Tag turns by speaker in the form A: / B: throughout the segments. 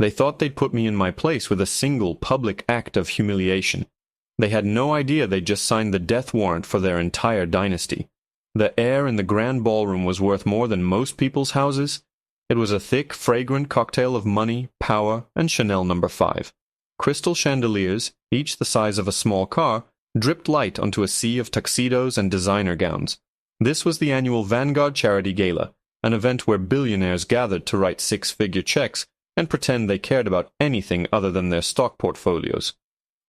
A: They thought they'd put me in my place with a single public act of humiliation. They had no idea they'd just signed the death warrant for their entire dynasty. The air in the grand ballroom was worth more than most people's houses. It was a thick, fragrant cocktail of money, power, and Chanel No. 5. Crystal chandeliers, each the size of a small car, dripped light onto a sea of tuxedos and designer gowns. This was the annual Vanguard Charity Gala, an event where billionaires gathered to write six-figure checks and pretend they cared about anything other than their stock portfolios.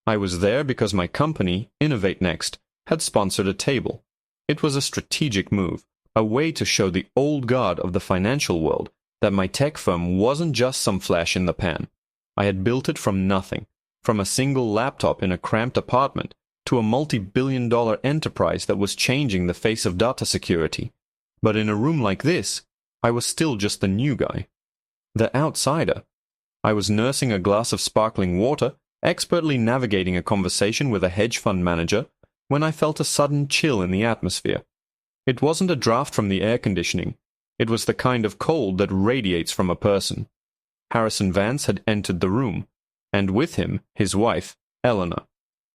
A: I was there because my company, Innovate Next, had sponsored a table. It was a strategic move, a way to show the old guard of the financial world that my tech firm wasn't just some flash in the pan. I had built it from nothing, from a single laptop in a cramped apartment to a multi-billion-dollar enterprise that was changing the face of data security. But in a room like this, I was still just the new guy, the outsider. I was nursing a glass of sparkling water, expertly navigating a conversation with a hedge fund manager, when I felt a sudden chill in the atmosphere. It wasn't a draft from the air conditioning. It was the kind of cold that radiates from a person. Harrison Vance had entered the room, and with him, his wife, Eleanor.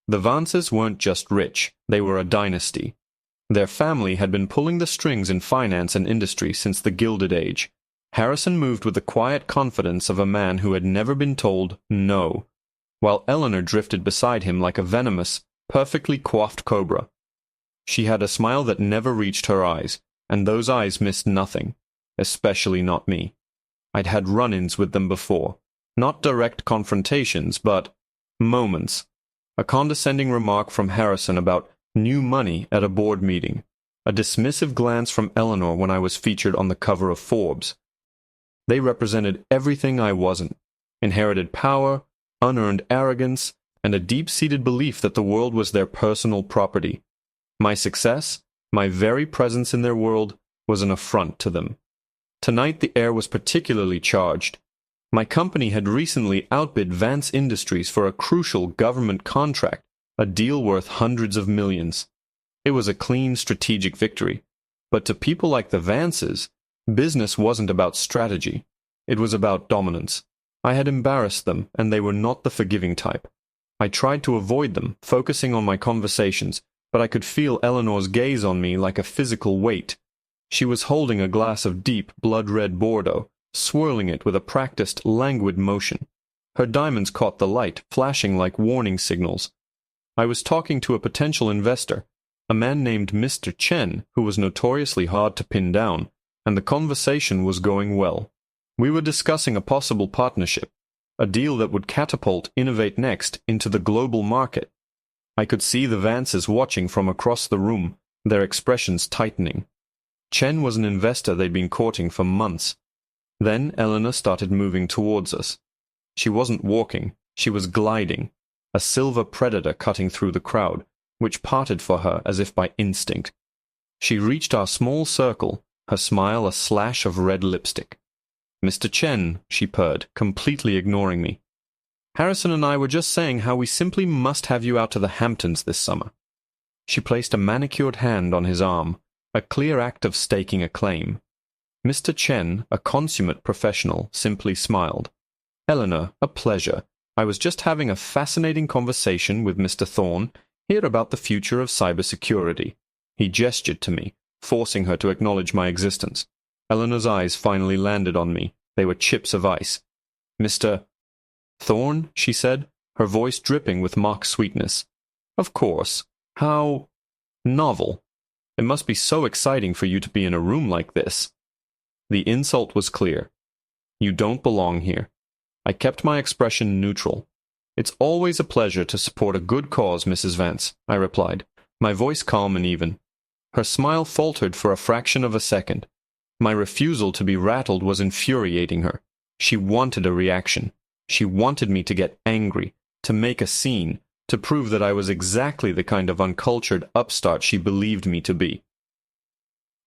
A: The Vances weren't just rich, they were a dynasty. Their family had been pulling the strings in finance and industry since the Gilded Age. Harrison moved with the quiet confidence of a man who had never been told no, while Eleanor drifted beside him like a venomous, perfectly coiffed cobra. She had a smile that never reached her eyes, and those eyes missed nothing, especially not me. I'd had run-ins with them before, not direct confrontations, but moments. A condescending remark from Harrison about new money at a board meeting, a dismissive glance from Eleanor when I was featured on the cover of Forbes. They represented everything I wasn't: inherited power, unearned arrogance, and a deep-seated belief that the world was their personal property. My success, my very presence in their world, was an affront to them. Tonight the air was particularly charged. My company had recently outbid Vance Industries for a crucial government contract, a deal worth hundreds of millions. It was a clean strategic victory. But to people like the Vances, business wasn't about strategy. It was about dominance. I had embarrassed them, and they were not the forgiving type. I tried to avoid them, focusing on my conversations, but I could feel Eleanor's gaze on me like a physical weight. She was holding a glass of deep, blood-red Bordeaux, swirling it with a practiced, languid motion. Her diamonds caught the light, flashing like warning signals. I was talking to a potential investor, a man named Mr. Chen, who was notoriously hard to pin down, and the conversation was going well. We were discussing a possible partnership, a deal that would catapult Innovate Next into the global market. I could see the Vances watching from across the room, their expressions tightening. Chen was an investor they'd been courting for months. Then Eleanor started moving towards us. She wasn't walking, she was gliding, a silver predator cutting through the crowd, which parted for her as if by instinct. She reached our small circle, her smile a slash of red lipstick. "Mr. Chen," she purred, completely ignoring me. "Harrison and I were just saying how we simply must have you out to the Hamptons this summer." She placed a manicured hand on his arm, a clear act of staking a claim. Mr. Chen, a consummate professional, simply smiled. "Eleanor, a pleasure. I was just having a fascinating conversation with Mr. Thorne here about the future of cybersecurity." He gestured to me, forcing her to acknowledge my existence. Eleanor's eyes finally landed on me. They were chips of ice. "Mr. Thorne," she said, her voice dripping with mock sweetness. "Of course. How novel. It must be so exciting for you to be in a room like this." The insult was clear. "You don't belong here." I kept my expression neutral. "It's always a pleasure to support a good cause, Mrs. Vance," I replied, my voice calm and even. Her smile faltered for a fraction of a second. My refusal to be rattled was infuriating her. She wanted a reaction. She wanted me to get angry, to make a scene, to prove that I was exactly the kind of uncultured upstart she believed me to be.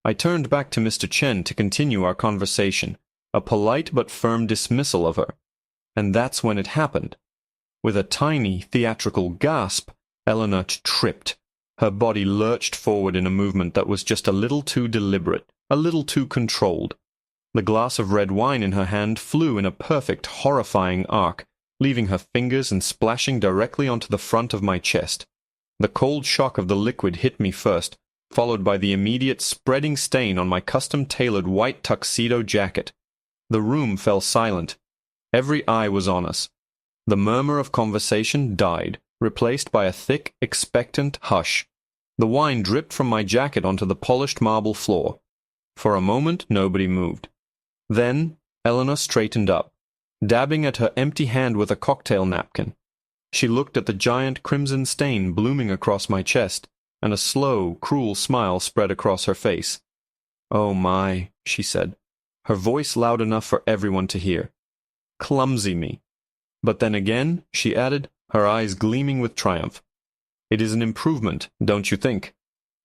A: I turned back to Mr. Chen to continue our conversation, a polite but firm dismissal of her. And that's when it happened. With a tiny, theatrical gasp, Eleanor tripped. Her body lurched forward in a movement that was just a little too deliberate, a little too controlled. The glass of red wine in her hand flew in a perfect, horrifying arc, leaving her fingers and splashing directly onto the front of my chest. The cold shock of the liquid hit me first, followed by the immediate spreading stain on my custom-tailored white tuxedo jacket. The room fell silent. Every eye was on us. The murmur of conversation died, replaced by a thick, expectant hush. The wine dripped from my jacket onto the polished marble floor. For a moment, nobody moved. Then, Eleanor straightened up, dabbing at her empty hand with a cocktail napkin. She looked at the giant crimson stain blooming across my chest, and a slow, cruel smile spread across her face. "Oh my," she said, her voice loud enough for everyone to hear. "Clumsy me." But then again, she added, her eyes gleaming with triumph. "It is an improvement, don't you think?"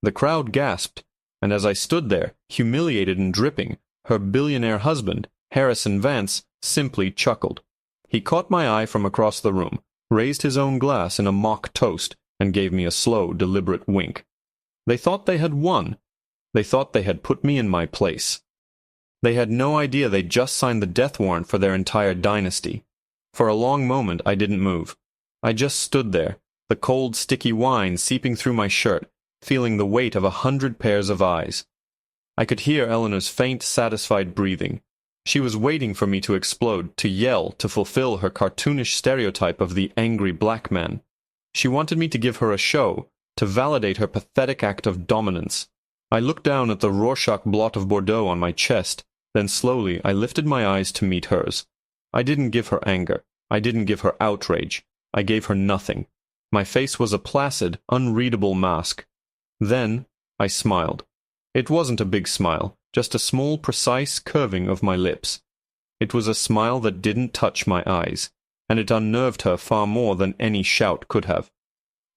A: The crowd gasped, and as I stood there, humiliated and dripping, her billionaire husband, Harrison Vance, simply chuckled. He caught my eye from across the room, raised his own glass in a mock toast, and gave me a slow, deliberate wink. They thought they had won. They thought they had put me in my place. They had no idea they'd just signed the death warrant for their entire dynasty. For a long moment I didn't move. I just stood there, the cold, sticky wine seeping through my shirt, feeling the weight of 100 pairs of eyes. I could hear Eleanor's faint, satisfied breathing. She was waiting for me to explode, to yell, to fulfill her cartoonish stereotype of the angry black man. She wanted me to give her a show, to validate her pathetic act of dominance. I looked down at the Rorschach blot of Bordeaux on my chest, then slowly I lifted my eyes to meet hers. I didn't give her anger. I didn't give her outrage. I gave her nothing. My face was a placid, unreadable mask. Then I smiled. It wasn't a big smile, just a small, precise curving of my lips. It was a smile that didn't touch my eyes, and it unnerved her far more than any shout could have.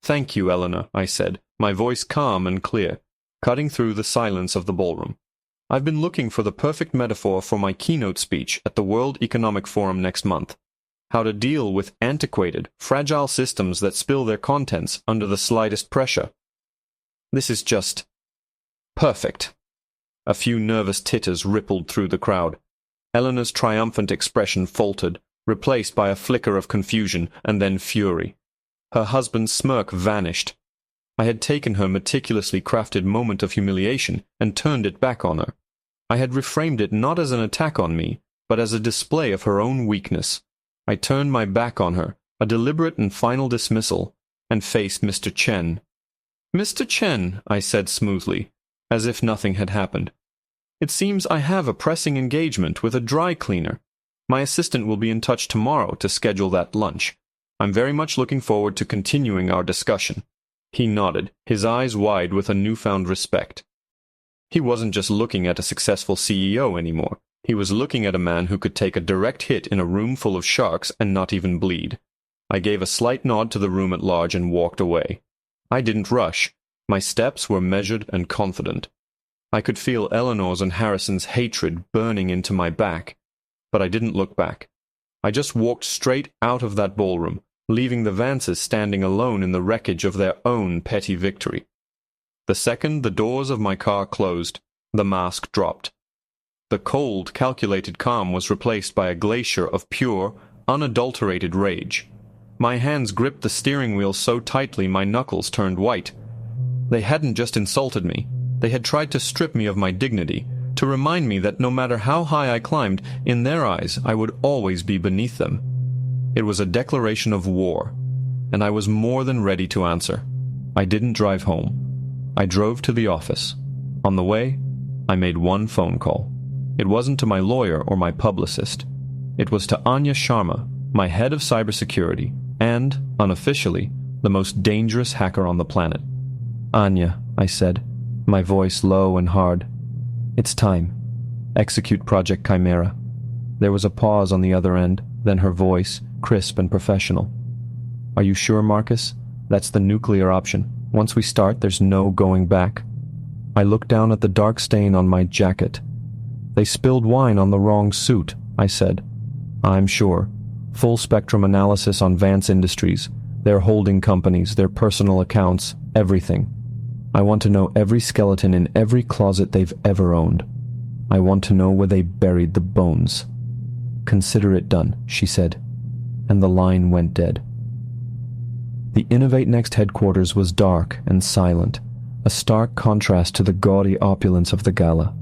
A: "Thank you, Eleanor," I said, my voice calm and clear, cutting through the silence of the ballroom. "I've been looking for the perfect metaphor for my keynote speech at the World Economic Forum next month. How to deal with antiquated, fragile systems that spill their contents under the slightest pressure. This is just perfect." A few nervous titters rippled through the crowd. Eleanor's triumphant expression faltered, replaced by a flicker of confusion and then fury. Her husband's smirk vanished. I had taken her meticulously crafted moment of humiliation and turned it back on her. I had reframed it not as an attack on me, but as a display of her own weakness. I turned my back on her, a deliberate and final dismissal, and faced Mr. Chen. "Mr. Chen," I said smoothly, as if nothing had happened. "It seems I have a pressing engagement with a dry cleaner. My assistant will be in touch tomorrow to schedule that lunch. I'm very much looking forward to continuing our discussion." He nodded, his eyes wide with a newfound respect. He wasn't just looking at a successful CEO anymore. He was looking at a man who could take a direct hit in a room full of sharks and not even bleed. I gave a slight nod to the room at large and walked away. I didn't rush. My steps were measured and confident. I could feel Eleanor's and Harrison's hatred burning into my back, but I didn't look back. I just walked straight out of that ballroom, leaving the Vances standing alone in the wreckage of their own petty victory. The second the doors of my car closed, the mask dropped. The cold, calculated calm was replaced by a glacier of pure, unadulterated rage. My hands gripped the steering wheel so tightly my knuckles turned white. They hadn't just insulted me. They had tried to strip me of my dignity, to remind me that no matter how high I climbed, in their eyes I would always be beneath them. It was a declaration of war, and I was more than ready to answer. I didn't drive home. I drove to the office. On the way, I made one phone call. It wasn't to my lawyer or my publicist. It was to Anya Sharma, my head of cybersecurity, and, unofficially, the most dangerous hacker on the planet. "Anya," I said, my voice low and hard. "It's time. Execute Project Chimera." There was a pause on the other end, then her voice, crisp and professional. "Are you sure, Marcus? That's the nuclear option. Once we start, there's no going back." I looked down at the dark stain on my jacket. "They spilled wine on the wrong suit," I said. "I'm sure. Full spectrum analysis on Vance Industries, their holding companies, their personal accounts, everything. I want to know every skeleton in every closet they've ever owned." I want to know where they buried the bones." "Consider it done," she said, and the line went dead. The Innovate Next headquarters was dark and silent, a stark contrast to the gaudy opulence of the gala.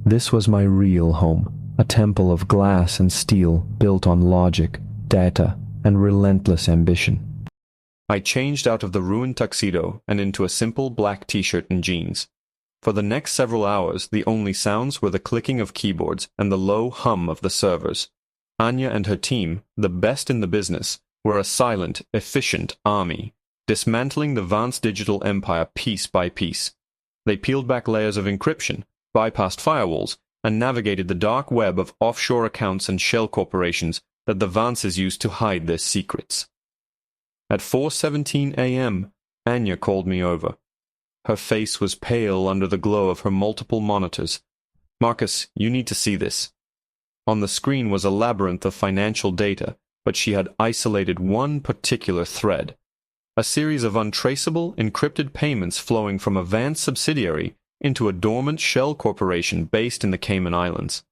A: This was my real home, a temple of glass and steel built on logic, data, and relentless ambition. I changed out of the ruined tuxedo and into a simple black t-shirt and jeans. For the next several hours, the only sounds were the clicking of keyboards and the low hum of the servers. Anya and her team, the best in the business, were a silent, efficient army, dismantling the Vance digital empire piece by piece. They peeled back layers of encryption, bypassed firewalls, and navigated the dark web of offshore accounts and shell corporations that the Vances used to hide their secrets. At 4:17 a.m., Anya called me over. Her face was pale under the glow of her multiple monitors. "Marcus, you need to see this." On the screen was a labyrinth of financial data, but she had isolated one particular thread. A series of untraceable, encrypted payments flowing from a Vance subsidiary into a dormant shell corporation based in the Cayman Islands.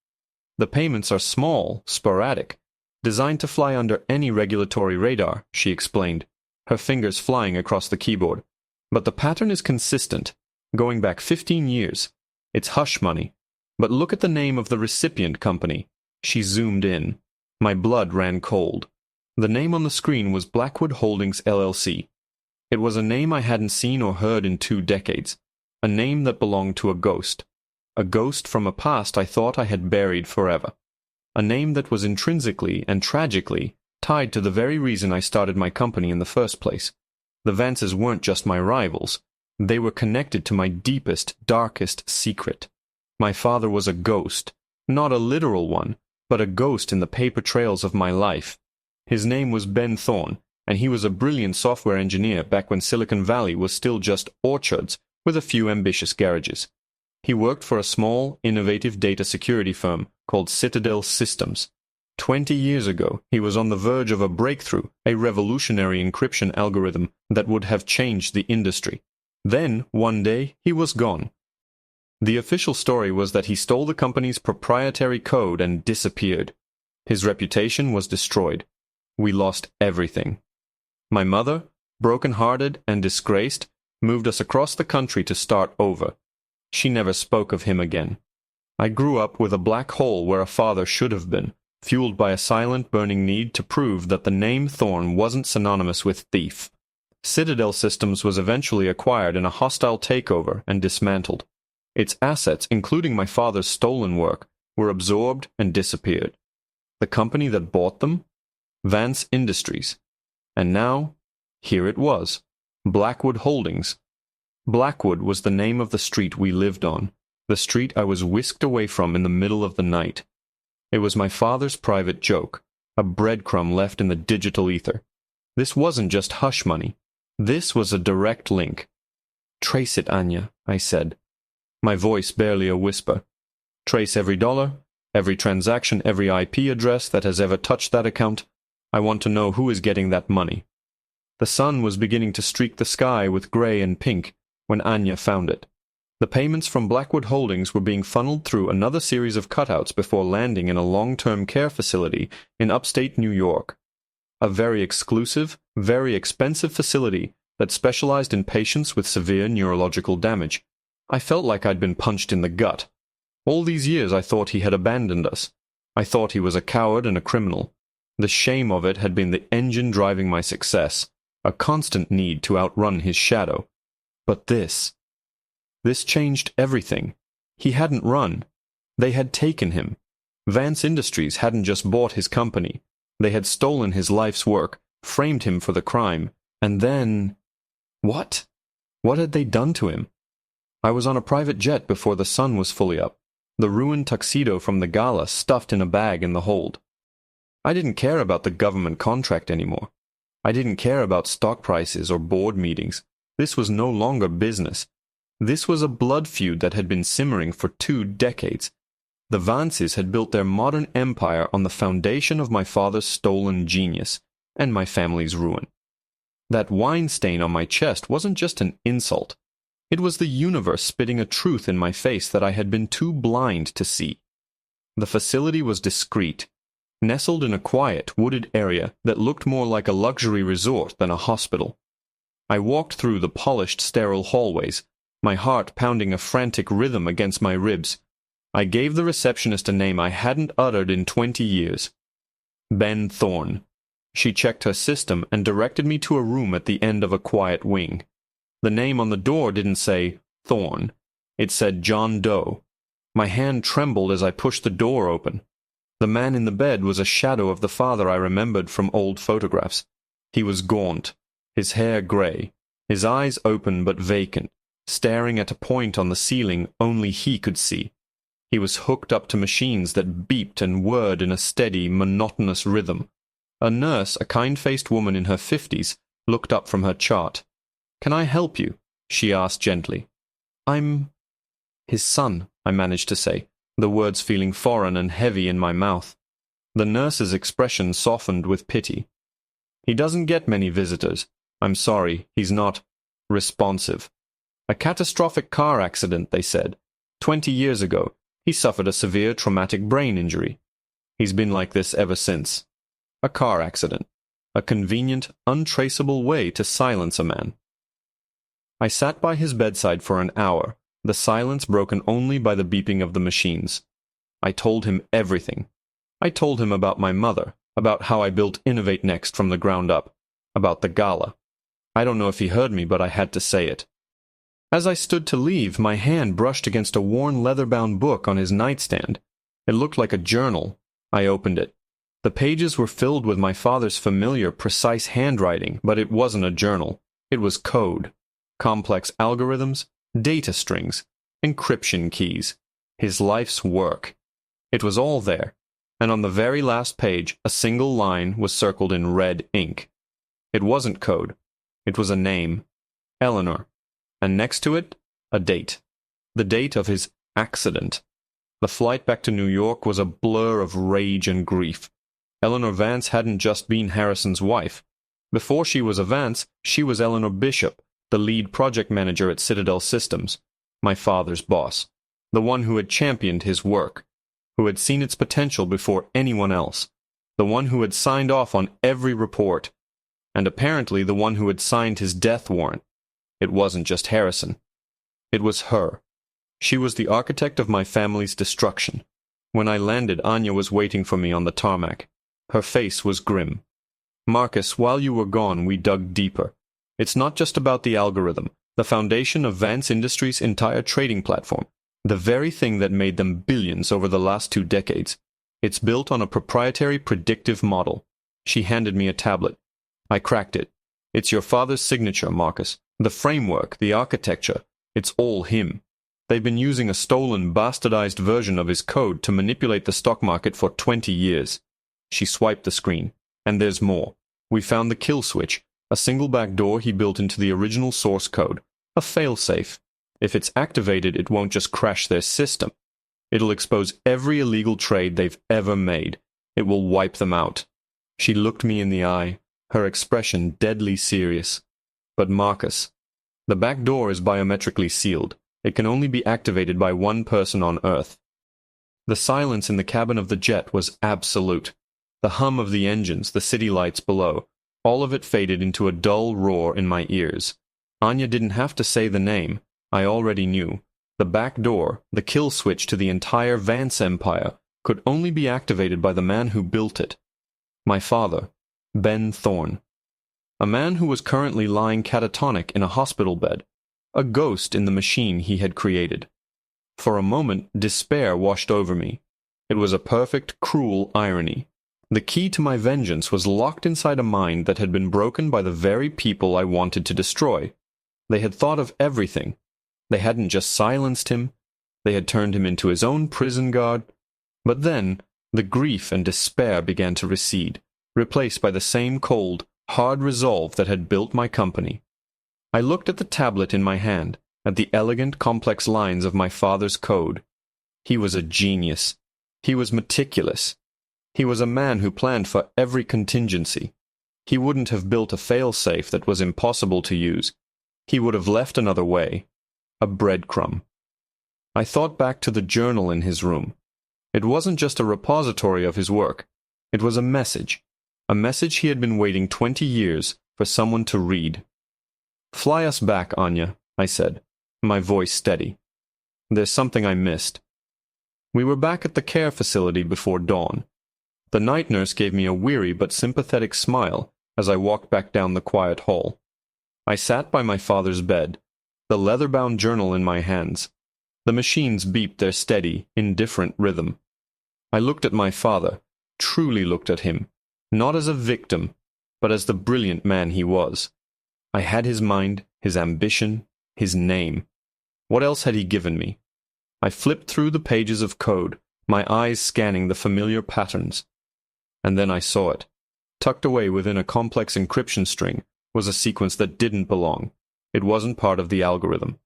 A: The payments are small, sporadic, designed to fly under any regulatory radar, she explained, her fingers flying across the keyboard. But the pattern is consistent, going back 15 years. It's hush money. But look at the name of the recipient company. She zoomed in. My blood ran cold. The name on the screen was Blackwood Holdings LLC. It was a name I hadn't seen or heard in 2 decades. A name that belonged to a ghost. A ghost from a past I thought I had buried forever. A name that was intrinsically and tragically tied to the very reason I started my company in the first place. The Vances weren't just my rivals. They were connected to my deepest, darkest secret. My father was a ghost, not a literal one, but a ghost in the paper trails of my life. His name was Ben Thorne, and he was a brilliant software engineer back when Silicon Valley was still just orchards with a few ambitious garages. He worked for a small, innovative data security firm called Citadel Systems. 20 years ago, he was on the verge of a breakthrough, a revolutionary encryption algorithm that would have changed the industry. Then, one day, he was gone. The official story was that he stole the company's proprietary code and disappeared. His reputation was destroyed. We lost everything. My mother, broken-hearted and disgraced, moved us across the country to start over. She never spoke of him again. I grew up with a black hole where a father should have been, fueled by a silent, burning need to prove that the name Thorne wasn't synonymous with thief. Citadel Systems was eventually acquired in a hostile takeover and dismantled. Its assets, including my father's stolen work, were absorbed and disappeared. The company that bought them? Vance Industries. And now, here it was, Blackwood Holdings. Blackwood was the name of the street we lived on, the street I was whisked away from in the middle of the night. It was my father's private joke, a breadcrumb left in the digital ether. This wasn't just hush money. This was a direct link. "Trace it, Anya," I said, my voice barely a whisper. "Trace every dollar, every transaction, every IP address that has ever touched that account. I want to know who is getting that money." The sun was beginning to streak the sky with gray and pink when Anya found it. The payments from Blackwood Holdings were being funneled through another series of cutouts before landing in a long-term care facility in upstate New York. A very exclusive, very expensive facility that specialized in patients with severe neurological damage. I felt like I'd been punched in the gut. All these years I thought he had abandoned us. I thought he was a coward and a criminal. The shame of it had been the engine driving my success, a constant need to outrun his shadow. But this changed everything. He hadn't run. They had taken him. Vance Industries hadn't just bought his company. They had stolen his life's work, framed him for the crime, and then... What? What had they done to him? I was on a private jet before the sun was fully up, the ruined tuxedo from the gala stuffed in a bag in the hold. I didn't care about the government contract anymore. I didn't care about stock prices or board meetings. This was no longer business. This was a blood feud that had been simmering for 2 decades. The Vances had built their modern empire on the foundation of my father's stolen genius and my family's ruin. That wine stain on my chest wasn't just an insult. It was the universe spitting a truth in my face that I had been too blind to see. The facility was discreet, nestled in a quiet, wooded area that looked more like a luxury resort than a hospital. I walked through the polished, sterile hallways, my heart pounding a frantic rhythm against my ribs. I gave the receptionist a name I hadn't uttered in 20 years. Ben Thorne. She checked her system and directed me to a room at the end of a quiet wing. The name on the door didn't say Thorne. It said John Doe. My hand trembled as I pushed the door open. The man in the bed was a shadow of the father I remembered from old photographs. He was gaunt, his hair gray, his eyes open but vacant, staring at a point on the ceiling only he could see. He was hooked up to machines that beeped and whirred in a steady, monotonous rhythm. A nurse, a kind-faced woman in her 50s, looked up from her chart. "Can I help you?" she asked gently. "I'm his son," I managed to say, the words feeling foreign and heavy in my mouth. The nurse's expression softened with pity. "He doesn't get many visitors. I'm sorry, he's not responsive. A catastrophic car accident, they said. 20 years ago, he suffered a severe traumatic brain injury. He's been like this ever since. A car accident. A convenient, untraceable way to silence a man." I sat by his bedside for an hour, the silence broken only by the beeping of the machines. I told him everything. I told him about my mother, about how I built Innovate Next from the ground up, about the gala. I don't know if he heard me, but I had to say it. As I stood to leave, my hand brushed against a worn leather-bound book on his nightstand. It looked like a journal. I opened it. The pages were filled with my father's familiar, precise handwriting, but it wasn't a journal. It was code. Complex algorithms, data strings, encryption keys. His life's work. It was all there, and on the very last page, a single line was circled in red ink. It wasn't code. It was a name. Eleanor. And next to it, a date. The date of his accident. The flight back to New York was a blur of rage and grief. Eleanor Vance hadn't just been Harrison's wife. Before she was a Vance, she was Eleanor Bishop, the lead project manager at Citadel Systems, my father's boss, the one who had championed his work, who had seen its potential before anyone else, the one who had signed off on every report, and apparently the one who had signed his death warrant. It wasn't just Harrison. It was her. She was the architect of my family's destruction. When I landed, Anya was waiting for me on the tarmac. Her face was grim. "Marcus, while you were gone, we dug deeper. It's not just about the algorithm, the foundation of Vance Industries' entire trading platform, the very thing that made them billions over the last 2 decades. It's built on a proprietary predictive model." She handed me a tablet. I cracked it. "It's your father's signature, Marcus. The framework, the architecture, it's all him. They've been using a stolen, bastardized version of his code to manipulate the stock market for 20 years. She swiped the screen. "And there's more. We found the kill switch, a single backdoor he built into the original source code, a failsafe. If it's activated, it won't just crash their system. It'll expose every illegal trade they've ever made. It will wipe them out." She looked me in the eye, her expression deadly serious. "But Marcus, the back door is biometrically sealed. It can only be activated by one person on Earth." The silence in the cabin of the jet was absolute. The hum of the engines, the city lights below, all of it faded into a dull roar in my ears. Anya didn't have to say the name. I already knew. The back door, the kill switch to the entire Vance empire, could only be activated by the man who built it. My father, Ben Thorne. A man who was currently lying catatonic in a hospital bed, a ghost in the machine he had created. For a moment, despair washed over me. It was a perfect, cruel irony. The key to my vengeance was locked inside a mind that had been broken by the very people I wanted to destroy. They had thought of everything. They hadn't just silenced him. They had turned him into his own prison guard. But then, the grief and despair began to recede, replaced by the same cold, hard resolve that had built my company. I looked at the tablet in my hand, at the elegant, complex lines of my father's code. He was a genius. He was meticulous. He was a man who planned for every contingency. He wouldn't have built a fail-safe that was impossible to use. He would have left another way, a breadcrumb. I thought back to the journal in his room. It wasn't just a repository of his work. It was a message he had been waiting 20 years for someone to read. "Fly us back, Anya," I said, my voice steady. "There's something I missed." We were back at the care facility before dawn. The night nurse gave me a weary but sympathetic smile as I walked back down the quiet hall. I sat by my father's bed, the leather-bound journal in my hands. The machines beeped their steady, indifferent rhythm. I looked at my father, truly looked at him, not as a victim, but as the brilliant man he was. I had his mind, his ambition, his name. What else had he given me? I flipped through the pages of code, my eyes scanning the familiar patterns. And then I saw it. Tucked away within a complex encryption string was a sequence that didn't belong. It wasn't part of the algorithm.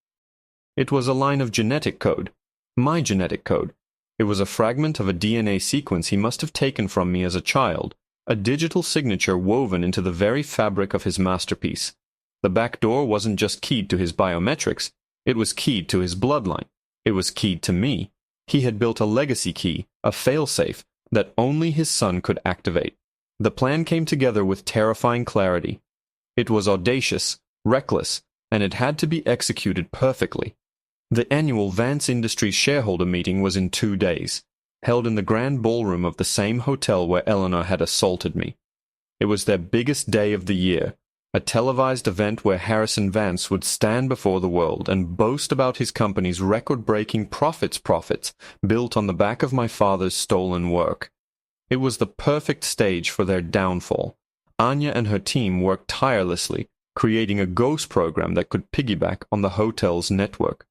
A: It was a line of genetic code, my genetic code. It was a fragment of a DNA sequence he must have taken from me as a child, a digital signature woven into the very fabric of his masterpiece. The back door wasn't just keyed to his biometrics, it was keyed to his bloodline. It was keyed to me. He had built a legacy key, a failsafe, that only his son could activate. The plan came together with terrifying clarity. It was audacious, reckless, and it had to be executed perfectly. The annual Vance Industries shareholder meeting was in 2 days, held in the grand ballroom of the same hotel where Eleanor had assaulted me. It was their biggest day of the year, a televised event where Harrison Vance would stand before the world and boast about his company's record-breaking profits built on the back of my father's stolen work. It was the perfect stage for their downfall. Anya and her team worked tirelessly, creating a ghost program that could piggyback on the hotel's network.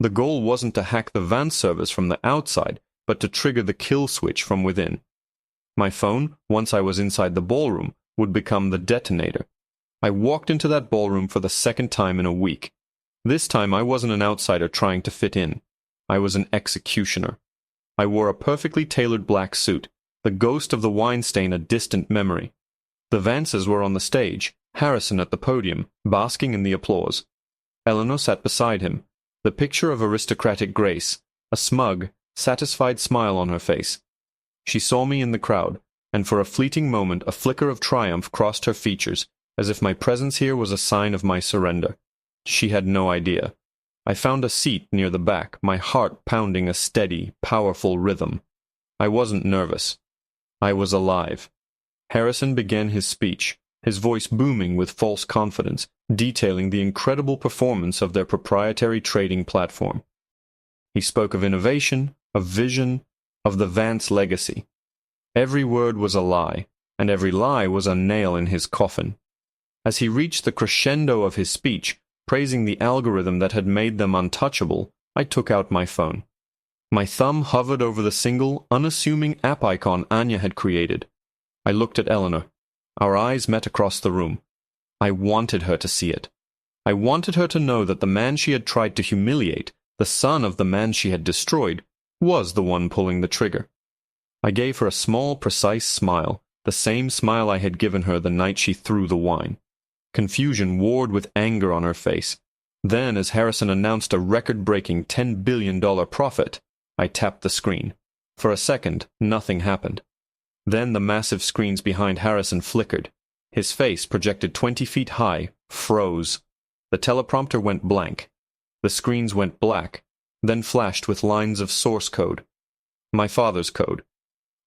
A: The goal wasn't to hack the Vance servers from the outside, but to trigger the kill switch from within. My phone, once I was inside the ballroom, would become the detonator. I walked into that ballroom for the second time in a week. This time I wasn't an outsider trying to fit in. I was an executioner. I wore a perfectly tailored black suit, the ghost of the wine stain a distant memory. The Vances were on the stage, Harrison at the podium, basking in the applause. Eleanor sat beside him, the picture of aristocratic grace, a smug, satisfied smile on her face. She saw me in the crowd, and for a fleeting moment a flicker of triumph crossed her features, as if my presence here was a sign of my surrender. She had no idea. I found a seat near the back, my heart pounding a steady, powerful rhythm. I wasn't nervous. I was alive. Harrison began his speech, his voice booming with false confidence, detailing the incredible performance of their proprietary trading platform. He spoke of innovation, of vision, of the Vance legacy. Every word was a lie, and every lie was a nail in his coffin. As he reached the crescendo of his speech, praising the algorithm that had made them untouchable, I took out my phone. My thumb hovered over the single, unassuming app icon Anya had created. I looked at Eleanor. Our eyes met across the room. I wanted her to see it. I wanted her to know that the man she had tried to humiliate, the son of the man she had destroyed, was the one pulling the trigger. I gave her a small, precise smile, the same smile I had given her the night she threw the wine. Confusion warred with anger on her face. Then, as Harrison announced a record-breaking $10 billion profit, I tapped the screen. For a second, nothing happened. Then the massive screens behind Harrison flickered. His face, projected 20 feet high, froze. The teleprompter went blank. The screens went black, then flashed with lines of source code. My father's code.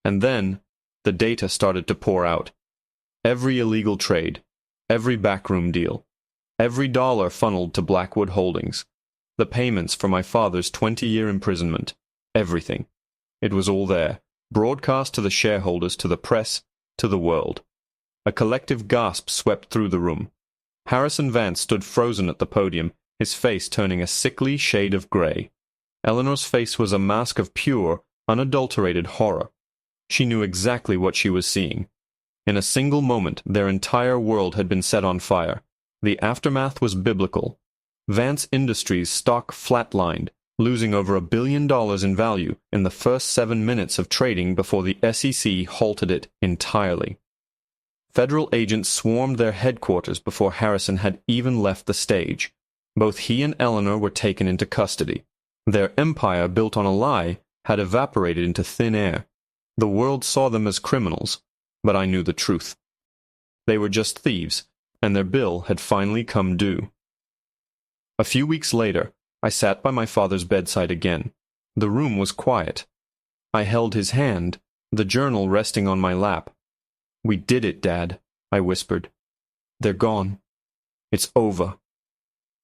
A: And then, the data started to pour out. Every illegal trade, every backroom deal, every dollar funneled to Blackwood Holdings, the payments for my father's 20-year imprisonment, everything. It was all there, broadcast to the shareholders, to the press, to the world. A collective gasp swept through the room. Harrison Vance stood frozen at the podium, his face turning a sickly shade of gray. Eleanor's face was a mask of pure, unadulterated horror. She knew exactly what she was seeing. In a single moment, their entire world had been set on fire. The aftermath was biblical. Vance Industries' stock flatlined, losing over $1 billion in value in the first 7 minutes of trading before the SEC halted it entirely. Federal agents swarmed their headquarters before Harrison had even left the stage. Both he and Eleanor were taken into custody. Their empire, built on a lie, had evaporated into thin air. The world saw them as criminals, but I knew the truth. They were just thieves, and their bill had finally come due. A few weeks later, I sat by my father's bedside again. The room was quiet. I held his hand, the journal resting on my lap. "We did it, Dad," I whispered. "They're gone. It's over."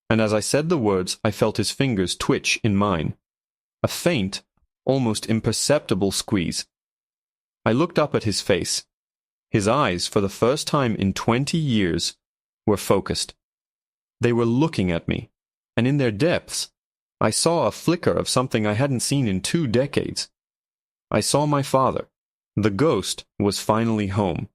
A: And as I said the words, I felt his fingers twitch in mine. A faint, almost imperceptible squeeze. I looked up at his face. His eyes, for the first time in 20 years, were focused. They were looking at me, and in their depths, I saw a flicker of something I hadn't seen in 2 decades. I saw my father. The ghost was finally home.